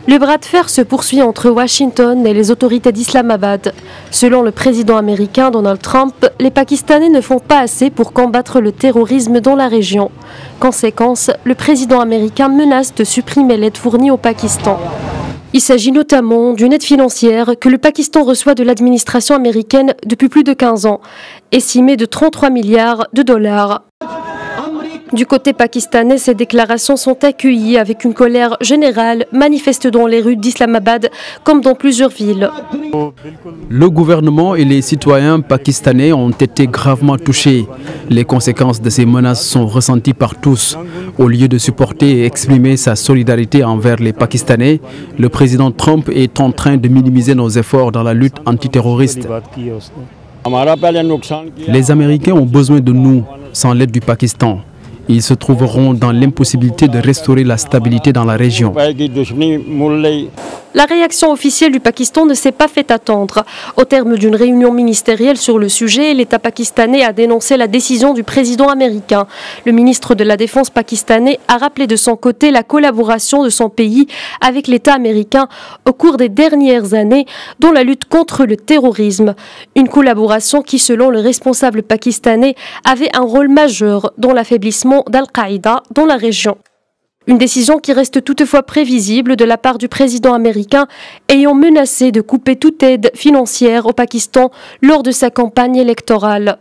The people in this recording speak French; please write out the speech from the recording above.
Le bras de fer se poursuit entre Washington et les autorités d'Islamabad. Selon le président américain Donald Trump, les Pakistanais ne font pas assez pour combattre le terrorisme dans la région. Conséquence, le président américain menace de supprimer l'aide fournie au Pakistan. Il s'agit notamment d'une aide financière que le Pakistan reçoit de l'administration américaine depuis plus de 15 ans, estimée de 33 milliards de dollars. Du côté pakistanais, ces déclarations sont accueillies avec une colère générale, manifeste dans les rues d'Islamabad comme dans plusieurs villes. Le gouvernement et les citoyens pakistanais ont été gravement touchés. Les conséquences de ces menaces sont ressenties par tous. Au lieu de supporter et exprimer sa solidarité envers les Pakistanais, le président Trump est en train de minimiser nos efforts dans la lutte antiterroriste. Les Américains ont besoin de nous, sans l'aide du Pakistan. Ils se trouveront dans l'impossibilité de restaurer la stabilité dans la région. La réaction officielle du Pakistan ne s'est pas fait attendre. Au terme d'une réunion ministérielle sur le sujet, l'État pakistanais a dénoncé la décision du président américain. Le ministre de la Défense pakistanais a rappelé de son côté la collaboration de son pays avec l'État américain au cours des dernières années dans la lutte contre le terrorisme. Une collaboration qui, selon le responsable pakistanais, avait un rôle majeur dans l'affaiblissement d'Al-Qaïda dans la région. Une décision qui reste toutefois prévisible de la part du président américain ayant menacé de couper toute aide financière au Pakistan lors de sa campagne électorale.